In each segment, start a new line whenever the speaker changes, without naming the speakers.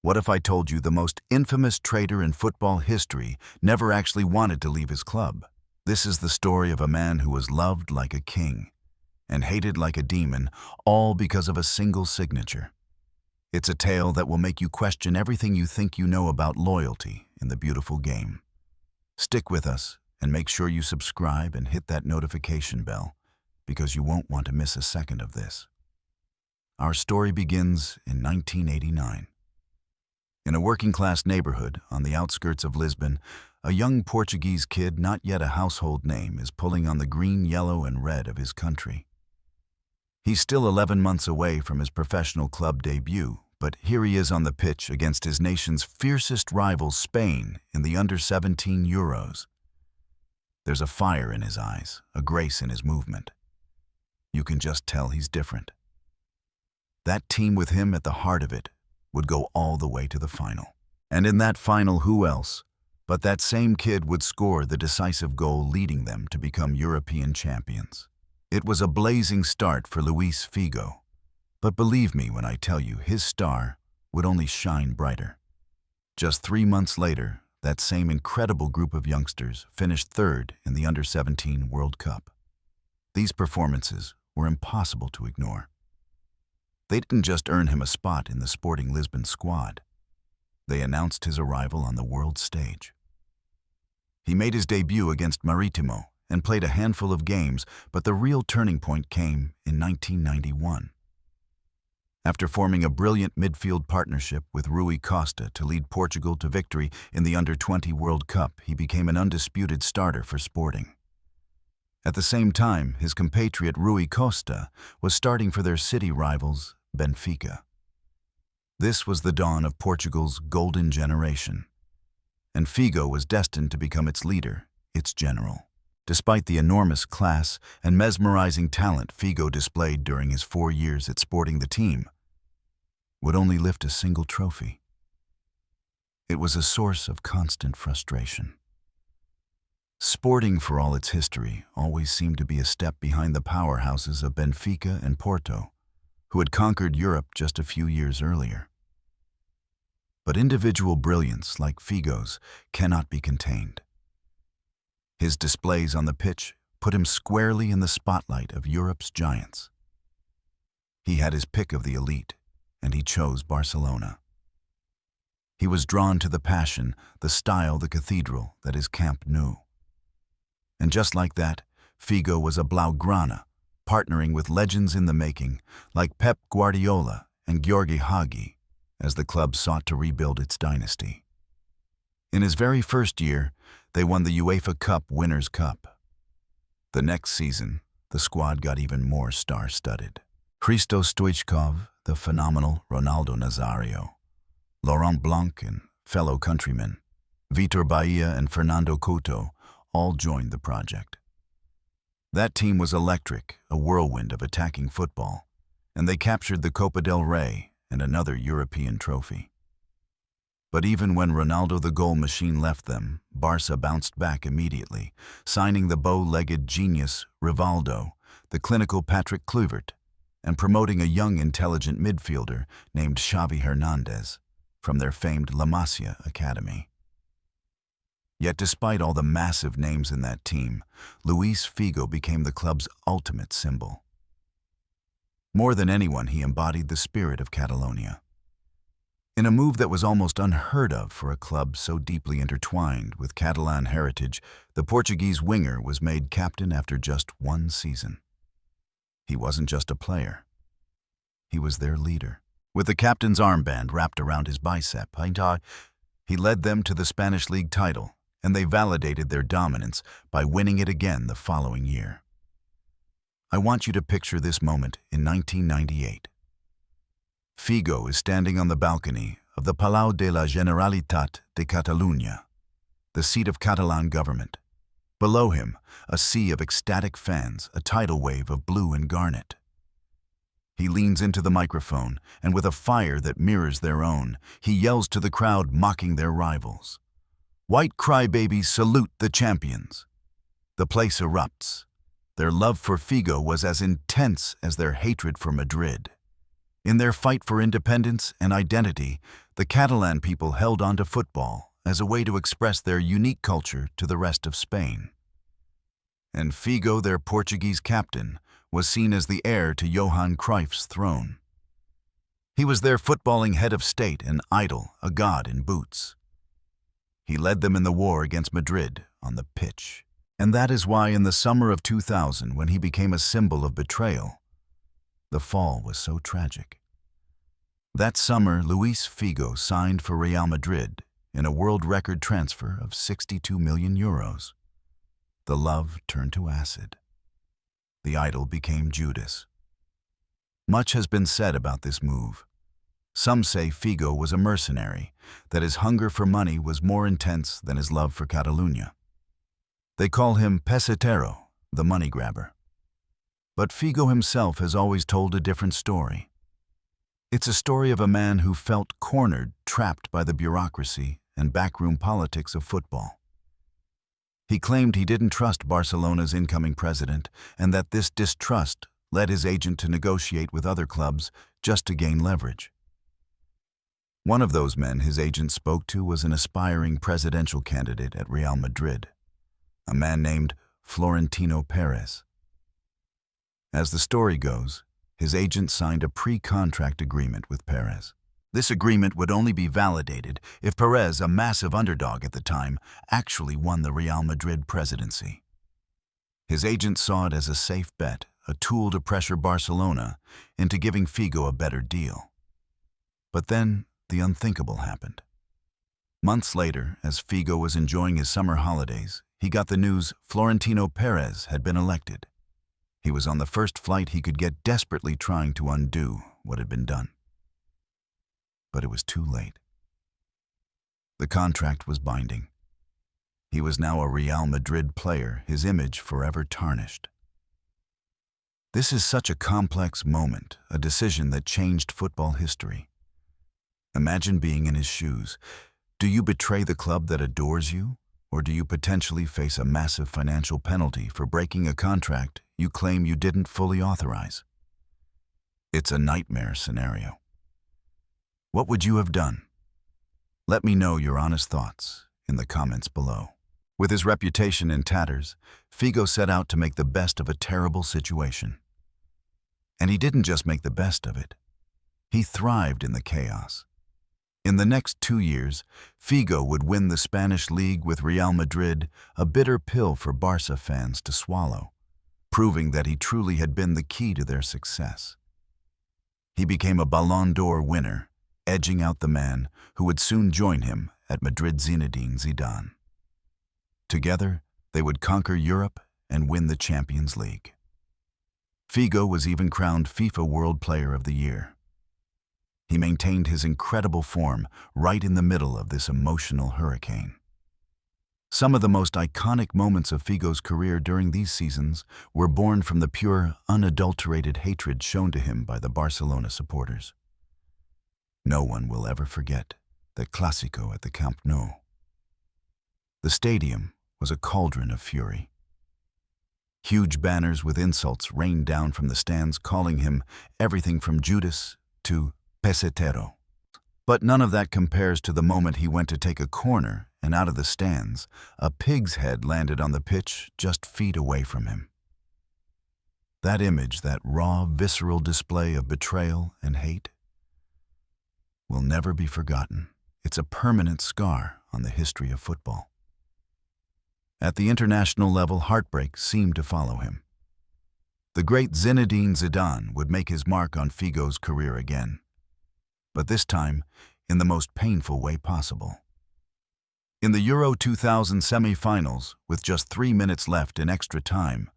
What if I told you the most infamous traitor in football history never actually wanted to leave his club? This is the story of a man who was loved like a king and hated like a demon, all because of a single signature. It's a tale that will make you question everything you think you know about loyalty in the beautiful game. Stick with us and make sure you subscribe and hit that notification bell, because you won't want to miss a second of this. Our story begins in 1989. In a working-class neighborhood on the outskirts of Lisbon, a young Portuguese kid, not yet a household name, is pulling on the green, yellow, and red of his country. He's still 11 months away from his professional club debut, but here he is on the pitch against his nation's fiercest rival, Spain, in the under-17 Euros. There's a fire in his eyes, a grace in his movement. You can just tell he's different. That team with him at the heart of it would go all the way to the final. And in that final, who else but that same kid would score the decisive goal, leading them to become European champions. It was a blazing start for Luís Figo, but believe me when I tell you his star would only shine brighter. Just 3 months later, that same incredible group of youngsters finished third in the Under-17 World Cup. These performances were impossible to ignore. They didn't just earn him a spot in the Sporting Lisbon squad. They announced his arrival on the world stage. He made his debut against Marítimo and played a handful of games, but the real turning point came in 1991. After forming a brilliant midfield partnership with Rui Costa to lead Portugal to victory in the Under-20 World Cup, he became an undisputed starter for Sporting. At the same time, his compatriot Rui Costa was starting for their city rivals, Benfica. This was the dawn of Portugal's golden generation, and Figo was destined to become its leader, its general. Despite the enormous class and mesmerizing talent Figo displayed during his 4 years at Sporting, the team would only lift a single trophy. It was a source of constant frustration. Sporting, for all its history, always seemed to be a step behind the powerhouses of Benfica and Porto, who had conquered Europe just a few years earlier. But individual brilliance like Figo's cannot be contained. His displays on the pitch put him squarely in the spotlight of Europe's giants. He had his pick of the elite, and he chose Barcelona. He was drawn to the passion, the style, the cathedral that is Camp Nou. And just like that, Figo was a Blaugrana, partnering with legends in the making like Pep Guardiola and Gheorghe Hagi as the club sought to rebuild its dynasty. In his very first year, they won the UEFA Cup Winners' Cup. The next season, the squad got even more star-studded. Hristo Stoichkov, the phenomenal Ronaldo Nazario, Laurent Blanc and fellow countrymen, Vitor Bahia and Fernando Couto all joined the project. That team was electric, a whirlwind of attacking football, and they captured the Copa del Rey and another European trophy. But even when Ronaldo the goal machine left them, Barca bounced back immediately, signing the bow-legged genius Rivaldo, the clinical Patrick Kluivert, and promoting a young, intelligent midfielder named Xavi Hernandez from their famed La Masia Academy. Yet despite all the massive names in that team, Luís Figo became the club's ultimate symbol. More than anyone, he embodied the spirit of Catalonia. In a move that was almost unheard of for a club so deeply intertwined with Catalan heritage, the Portuguese winger was made captain after just 1 season. He wasn't just a player. He was their leader. With the captain's armband wrapped around his bicep, he led them to the Spanish League title, and they validated their dominance by winning it again the following year. I want you to picture this moment in 1998. Figo is standing on the balcony of the Palau de la Generalitat de Catalunya, the seat of Catalan government. Below him, a sea of ecstatic fans, a tidal wave of blue and garnet. He leans into the microphone, and with a fire that mirrors their own, he yells to the crowd, mocking their rivals. "White crybabies salute the champions." The place erupts. Their love for Figo was as intense as their hatred for Madrid. In their fight for independence and identity, the Catalan people held on to football as a way to express their unique culture to the rest of Spain. And Figo, their Portuguese captain, was seen as the heir to Johan Cruyff's throne. He was their footballing head of state, an idol, a god in boots. He led them in the war against Madrid on the pitch. And that is why in the summer of 2000, when he became a symbol of betrayal, the fall was so tragic. That summer, Luís Figo signed for Real Madrid in a world record transfer of 62 million euros. The love turned to acid. The idol became Judas. Much has been said about this move. Some say Figo was a mercenary, that his hunger for money was more intense than his love for Catalonia. They call him Pesetero, the money grabber. But Figo himself has always told a different story. It's a story of a man who felt cornered, trapped by the bureaucracy and backroom politics of football. He claimed he didn't trust Barcelona's incoming president and that this distrust led his agent to negotiate with other clubs just to gain leverage. One of those men his agent spoke to was an aspiring presidential candidate at Real Madrid, a man named Florentino Perez. As the story goes, his agent signed a pre-contract agreement with Perez. This agreement would only be validated if Perez, a massive underdog at the time, actually won the Real Madrid presidency. His agent saw it as a safe bet, a tool to pressure Barcelona into giving Figo a better deal. But then, the unthinkable happened. Months later, as Figo was enjoying his summer holidays, he got the news Florentino Perez had been elected. He was on the first flight he could get, desperately trying to undo what had been done. But it was too late. The contract was binding. He was now a Real Madrid player, his image forever tarnished. This is such a complex moment, a decision that changed football history. Imagine being in his shoes. Do you betray the club that adores you, or do you potentially face a massive financial penalty for breaking a contract you claim you didn't fully authorize? It's a nightmare scenario. What would you have done? Let me know your honest thoughts in the comments below. With his reputation in tatters, Figo set out to make the best of a terrible situation. And he didn't just make the best of it. He thrived in the chaos. In the next 2 years, Figo would win the Spanish League with Real Madrid, a bitter pill for Barca fans to swallow, proving that he truly had been the key to their success. He became a Ballon d'Or winner, edging out the man who would soon join him at Madrid, Zinedine Zidane. Together, they would conquer Europe and win the Champions League. Figo was even crowned FIFA World Player of the Year. He maintained his incredible form right in the middle of this emotional hurricane. Some of the most iconic moments of Figo's career during these seasons were born from the pure, unadulterated hatred shown to him by the Barcelona supporters. No one will ever forget the Clásico at the Camp Nou. The stadium was a cauldron of fury. Huge banners with insults rained down from the stands, calling him everything from Judas to Pesetero. But none of that compares to the moment he went to take a corner, and out of the stands, a pig's head landed on the pitch just feet away from him. That image, that raw, visceral display of betrayal and hate, will never be forgotten. It's a permanent scar on the history of football. At the international level, heartbreak seemed to follow him. The great Zinedine Zidane would make his mark on Figo's career again, but this time in the most painful way possible. In the Euro 2000 semi-finals, with just 3 minutes left in extra time,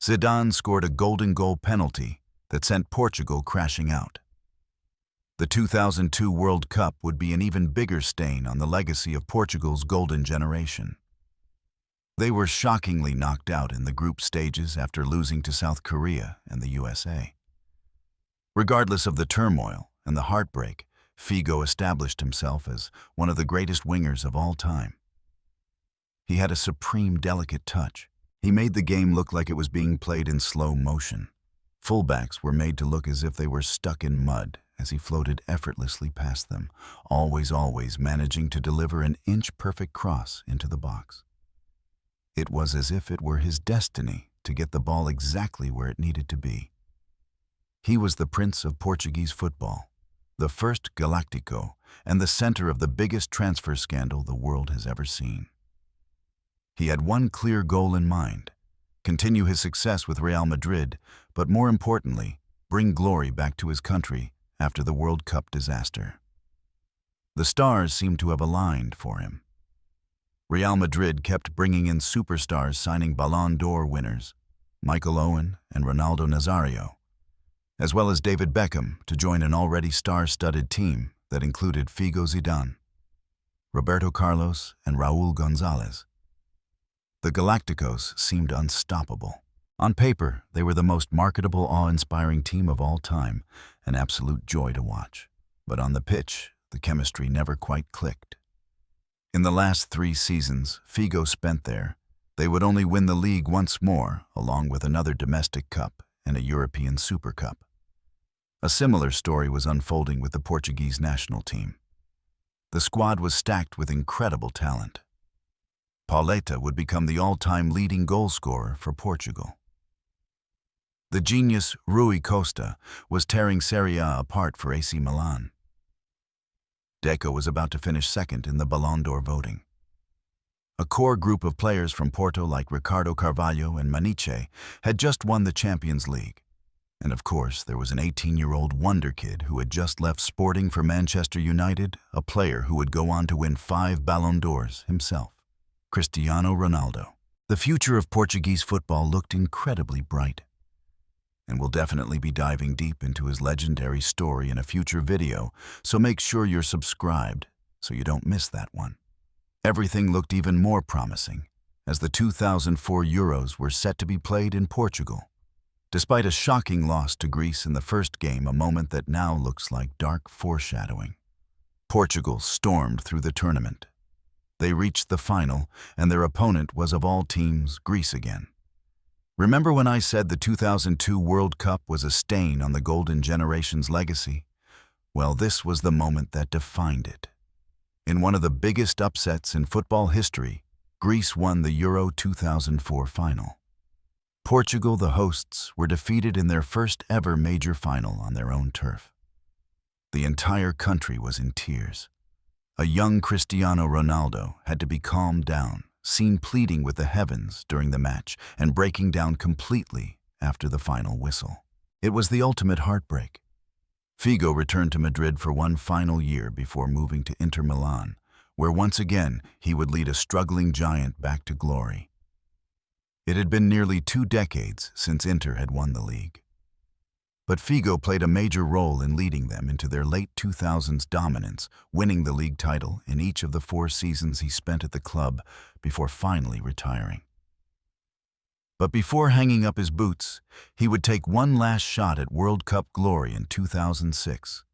Zidane scored a golden goal penalty that sent Portugal crashing out. The 2002 World Cup would be an even bigger stain on the legacy of Portugal's golden generation. They were shockingly knocked out in the group stages after losing to South Korea and the USA. Regardless of the turmoil and the heartbreak, Figo established himself as one of the greatest wingers of all time. He had a supreme, delicate touch. He made the game look like it was being played in slow motion. Fullbacks were made to look as if they were stuck in mud, as he floated effortlessly past them, always managing to deliver an inch-perfect cross into the box. It was as if it were his destiny to get the ball exactly where it needed to be. He was the prince of Portuguese football, the first Galáctico, and the center of the biggest transfer scandal the world has ever seen. He had one clear goal in mind: continue his success with Real Madrid, but more importantly, bring glory back to his country after the World Cup disaster. The stars seemed to have aligned for him. Real Madrid kept bringing in superstars, signing Ballon d'Or winners Michael Owen and Ronaldo Nazario, as well as David Beckham, to join an already star-studded team that included Figo Zidane, Roberto Carlos, and Raúl González. The Galácticos seemed unstoppable. On paper, they were the most marketable, awe-inspiring team of all time, an absolute joy to watch. But on the pitch, the chemistry never quite clicked. In the last 3 seasons Figo spent there, they would only win the league once more, along with another domestic cup and a European Super Cup. A similar story was unfolding with the Portuguese national team. The squad was stacked with incredible talent. Pauleta would become the all-time leading goalscorer for Portugal. The genius Rui Costa was tearing Serie A apart for AC Milan. Deco was about to finish second in the Ballon d'Or voting. A core group of players from Porto like Ricardo Carvalho and Maniche had just won the Champions League. And of course, there was an 18-year-old wonder kid who had just left Sporting for Manchester United, a player who would go on to win 5 Ballon d'Ors himself: Cristiano Ronaldo. The future of Portuguese football looked incredibly bright. And we'll definitely be diving deep into his legendary story in a future video, so make sure you're subscribed so you don't miss that one. Everything looked even more promising, as the 2004 Euros were set to be played in Portugal. Despite a shocking loss to Greece in the first game, a moment that now looks like dark foreshadowing, Portugal stormed through the tournament. They reached the final, and their opponent was, of all teams, Greece again. Remember when I said the 2002 World Cup was a stain on the Golden Generation's legacy? Well, this was the moment that defined it. In one of the biggest upsets in football history, Greece won the Euro 2004 final. Portugal, the hosts, were defeated in their first ever major final on their own turf. The entire country was in tears. A young Cristiano Ronaldo had to be calmed down, seen pleading with the heavens during the match and breaking down completely after the final whistle. It was the ultimate heartbreak. Figo returned to Madrid for one final year before moving to Inter Milan, where once again he would lead a struggling giant back to glory. It had been nearly 2 decades since Inter had won the league. But Figo played a major role in leading them into their late 2000s dominance, winning the league title in each of the 4 seasons he spent at the club before finally retiring. But before hanging up his boots, he would take one last shot at World Cup glory in 2006.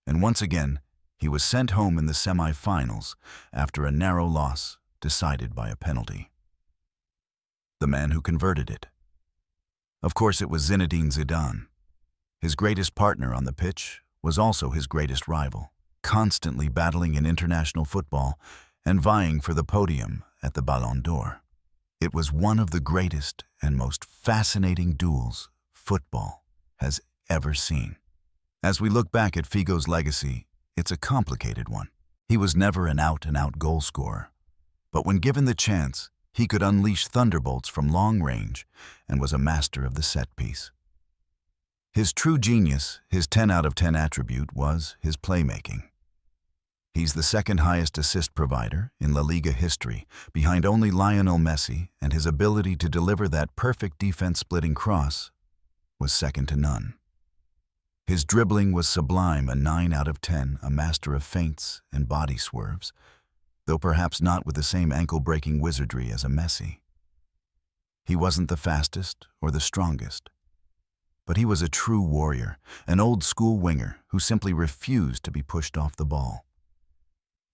And once again, he was sent home in the semi-finals after a narrow loss decided by a penalty. The man who converted it. Of course, it was Zinedine Zidane. His greatest partner on the pitch was also his greatest rival, constantly battling in international football and vying for the podium at the Ballon d'Or. It was one of the greatest and most fascinating duels football has ever seen. As we look back at Figo's legacy, it's a complicated one. He was never an out-and-out goal scorer, but when given the chance, he could unleash thunderbolts from long range and was a master of the set piece. His true genius, his 10 out of 10 attribute, was his playmaking. He's the second highest assist provider in La Liga history, behind only Lionel Messi, and his ability to deliver that perfect defense-splitting cross was second to none. His dribbling was sublime, a 9 out of 10, a master of feints and body swerves, though perhaps not with the same ankle-breaking wizardry as a Messi. He wasn't the fastest or the strongest, but he was a true warrior, an old-school winger who simply refused to be pushed off the ball.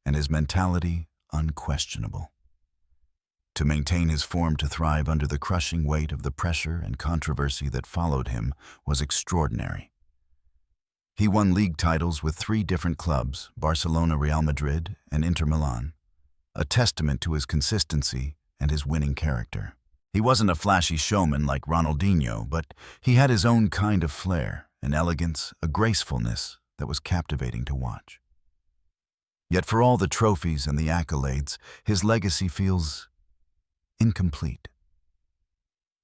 And his mentality, unquestionable. To maintain his form, to thrive under the crushing weight of the pressure and controversy that followed him, was extraordinary. He won league titles with 3 different clubs, Barcelona, Real Madrid, and Inter Milan, a testament to his consistency and his winning character. He wasn't a flashy showman like Ronaldinho, but he had his own kind of flair, an elegance, a gracefulness that was captivating to watch. Yet for all the trophies and the accolades, his legacy feels incomplete.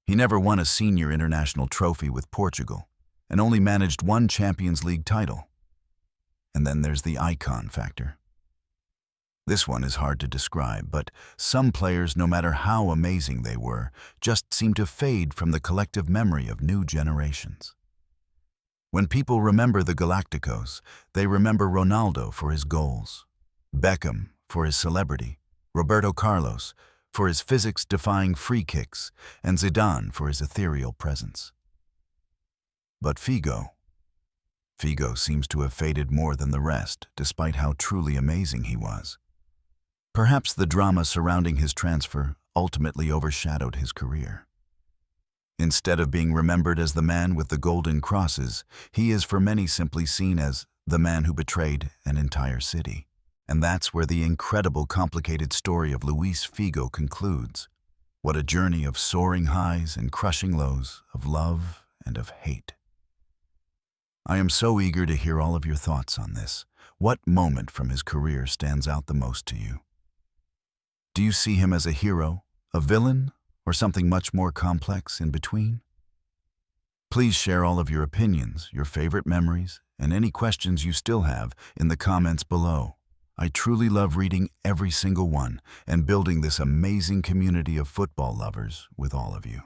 He never won a senior international trophy with Portugal and only managed 1 Champions League title. And then there's the icon factor. This one is hard to describe, but some players, no matter how amazing they were, just seem to fade from the collective memory of new generations. When people remember the Galácticos, they remember Ronaldo for his goals, Beckham for his celebrity, Roberto Carlos for his physics-defying free kicks, and Zidane for his ethereal presence. But Figo seems to have faded more than the rest, despite how truly amazing he was. Perhaps the drama surrounding his transfer ultimately overshadowed his career. Instead of being remembered as the man with the golden crosses, he is for many simply seen as the man who betrayed an entire city. And that's where the incredible, complicated story of Luís Figo concludes. What a journey of soaring highs and crushing lows, of love and of hate. I am so eager to hear all of your thoughts on this. What moment from his career stands out the most to you? Do you see him as a hero, a villain, or something much more complex in between? Please share all of your opinions, your favorite memories, and any questions you still have in the comments below. I truly love reading every single one and building this amazing community of football lovers with all of you.